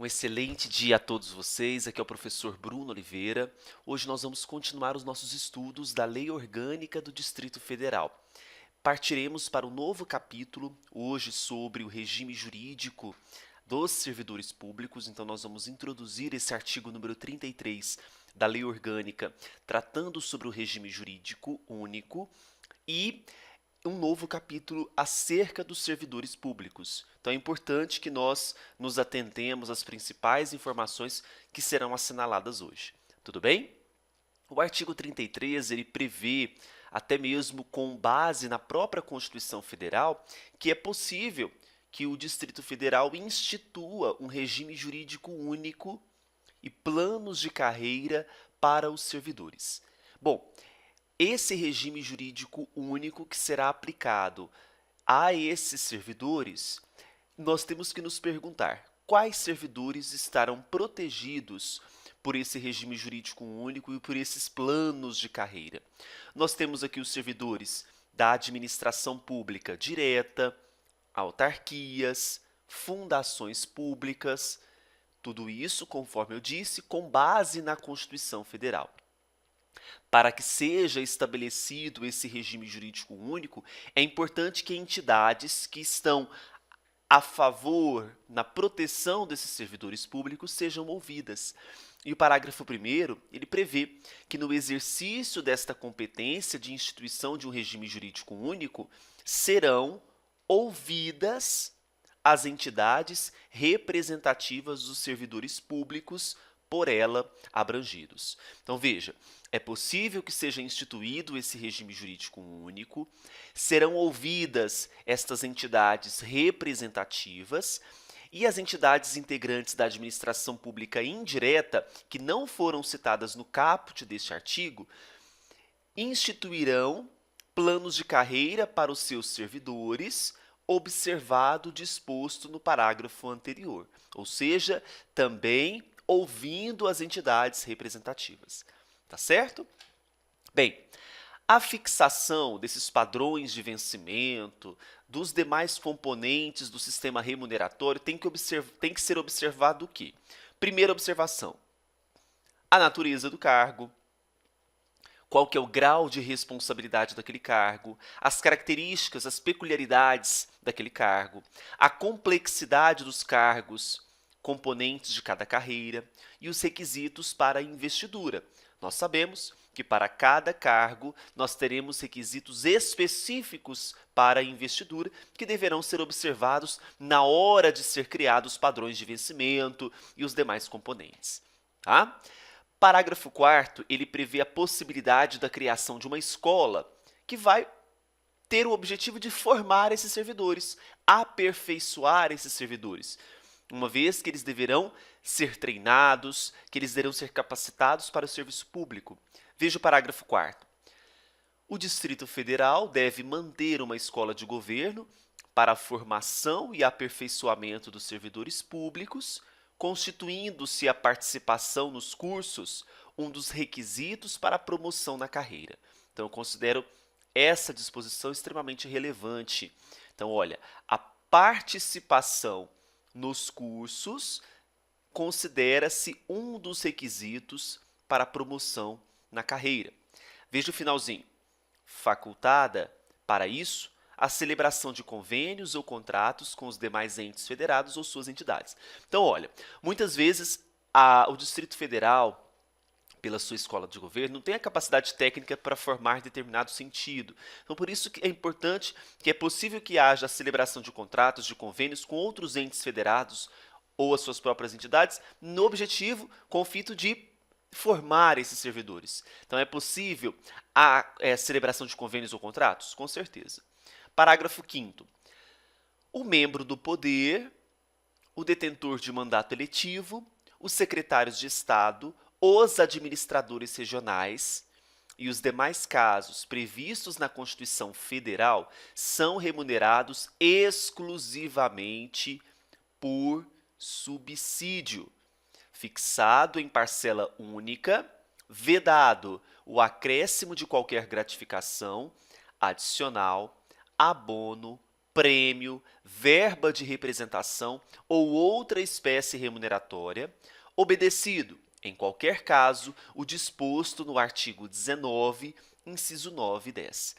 Um excelente dia a todos vocês. Aqui é o professor Bruno Oliveira. Hoje nós vamos continuar os nossos estudos da Lei Orgânica do Distrito Federal. Partiremos para um novo capítulo, hoje sobre o regime jurídico dos servidores públicos. Então, nós vamos introduzir esse artigo número 33 da Lei Orgânica, tratando sobre o regime jurídico único e um novo capítulo acerca dos servidores públicos. Então é importante que nós nos atentemos às principais informações que serão assinaladas hoje. Tudo bem? O artigo 33, ele prevê, até mesmo com base na própria Constituição Federal, que é possível que o Distrito Federal institua um regime jurídico único e planos de carreira para os servidores. Bom, esse regime jurídico único que será aplicado a esses servidores, nós temos que nos perguntar quais servidores estarão protegidos por esse regime jurídico único e por esses planos de carreira. Nós temos aqui os servidores da administração pública direta, autarquias, fundações públicas, tudo isso, conforme eu disse, com base na Constituição Federal. Para que seja estabelecido esse regime jurídico único, é importante que entidades que estão a favor na proteção desses servidores públicos sejam ouvidas. E o parágrafo 1º, ele prevê que no exercício desta competência de instituição de um regime jurídico único, serão ouvidas as entidades representativas dos servidores públicos por ela abrangidos. Então, veja, é possível que seja instituído esse regime jurídico único, serão ouvidas estas entidades representativas e as entidades integrantes da administração pública indireta, que não foram citadas no caput deste artigo, instituirão planos de carreira para os seus servidores, observado o disposto no parágrafo anterior, ou seja, também ouvindo as entidades representativas. Tá certo? Bem, a fixação desses padrões de vencimento, dos demais componentes do sistema remuneratório, tem que ser observado o quê? Primeira observação, a natureza do cargo, qual que é o grau de responsabilidade daquele cargo, as características, as peculiaridades daquele cargo, a complexidade dos cargos, componentes de cada carreira e os requisitos para a investidura. Nós sabemos que para cada cargo nós teremos requisitos específicos para a investidura que deverão ser observados na hora de ser criados padrões de vencimento e os demais componentes. Tá? Parágrafo 4º, ele prevê a possibilidade da criação de uma escola que vai ter o objetivo de formar esses servidores, aperfeiçoar esses servidores, uma vez que eles deverão ser treinados, que eles deverão ser capacitados para o serviço público. Veja o parágrafo 4º. O Distrito Federal deve manter uma escola de governo para a formação e aperfeiçoamento dos servidores públicos, constituindo-se a participação nos cursos um dos requisitos para a promoção na carreira. Então, eu considero essa disposição extremamente relevante. Então, olha, a participação nos cursos considera-se um dos requisitos para a promoção na carreira. Veja o finalzinho. Facultada, para isso, a celebração de convênios ou contratos com os demais entes federados ou suas entidades. Então, olha, muitas vezes o Distrito Federal, pela sua escola de governo, não tem a capacidade técnica para formar determinado sentido. Então, por isso que é importante que é possível que haja a celebração de contratos, de convênios com outros entes federados ou as suas próprias entidades, no objetivo, com o fito de formar esses servidores. Então, é possível a celebração de convênios ou contratos? Com certeza. Parágrafo 5º. O membro do poder, o detentor de mandato eletivo, os secretários de Estado, os administradores regionais e os demais casos previstos na Constituição Federal são remunerados exclusivamente por subsídio, fixado em parcela única, vedado o acréscimo de qualquer gratificação, adicional, abono prêmio, verba de representação ou outra espécie remuneratória, obedecido, em qualquer caso, o disposto no artigo 19, inciso 9 e 10.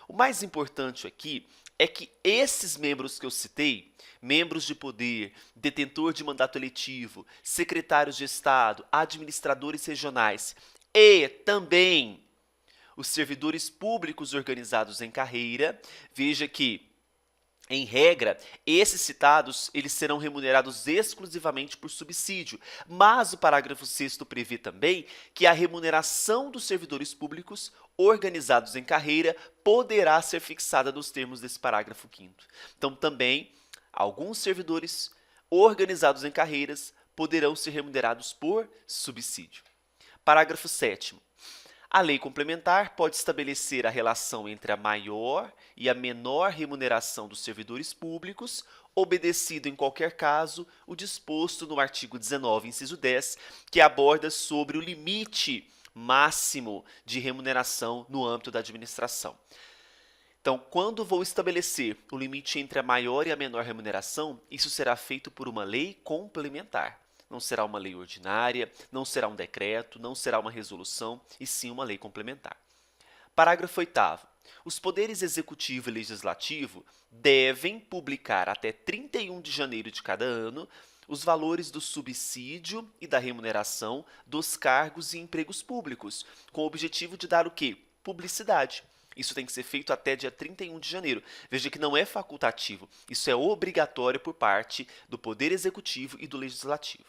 O mais importante aqui é que esses membros que eu citei, membros de poder, detentor de mandato eletivo, secretários de Estado, administradores regionais e também os servidores públicos organizados em carreira, veja que em regra, esses citados eles serão remunerados exclusivamente por subsídio, mas o parágrafo 6º prevê também que a remuneração dos servidores públicos organizados em carreira poderá ser fixada nos termos desse parágrafo 5º. Então, também, alguns servidores organizados em carreiras poderão ser remunerados por subsídio. Parágrafo 7º. A lei complementar pode estabelecer a relação entre a maior e a menor remuneração dos servidores públicos, obedecido em qualquer caso o disposto no artigo 19, inciso 10, que aborda sobre o limite máximo de remuneração no âmbito da administração. Então, quando vou estabelecer o limite entre a maior e a menor remuneração, isso será feito por uma lei complementar. Não será uma lei ordinária, não será um decreto, não será uma resolução, e sim uma lei complementar. Parágrafo 8º. Os poderes executivo e legislativo devem publicar até 31 de janeiro de cada ano os valores do subsídio e da remuneração dos cargos e empregos públicos, com o objetivo de dar o quê? Publicidade. Isso tem que ser feito até dia 31 de janeiro. Veja que não é facultativo, isso é obrigatório por parte do Poder Executivo e do Legislativo.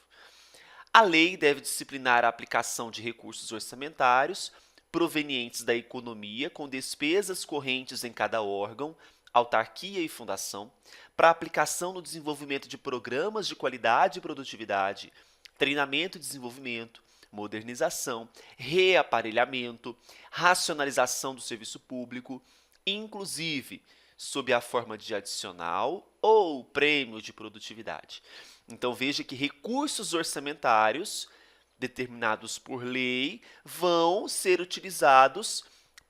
A lei deve disciplinar a aplicação de recursos orçamentários provenientes da economia com despesas correntes em cada órgão, autarquia e fundação, para aplicação no desenvolvimento de programas de qualidade e produtividade, treinamento e desenvolvimento, modernização, reaparelhamento, racionalização do serviço público, inclusive sob a forma de adicional ou prêmio de produtividade. Então, veja que recursos orçamentários determinados por lei vão ser utilizados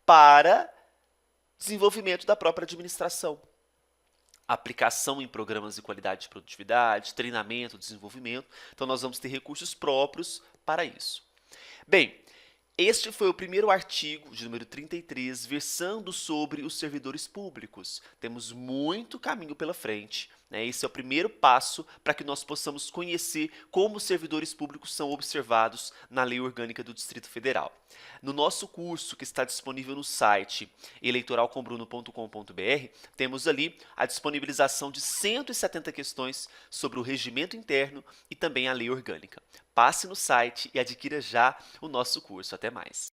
para desenvolvimento da própria administração. Aplicação em programas de qualidade e produtividade, treinamento, desenvolvimento. Então, nós vamos ter recursos próprios para isso. Bem, este foi o primeiro artigo, de número 33, versando sobre os servidores públicos. Temos muito caminho pela frente, né? Esse é o primeiro passo para que nós possamos conhecer como os servidores públicos são observados na Lei Orgânica do Distrito Federal. No nosso curso, que está disponível no site eleitoralcombruno.com.br, temos ali a disponibilização de 170 questões sobre o regimento interno e também a Lei Orgânica. Passe no site e adquira já o nosso curso. Até mais!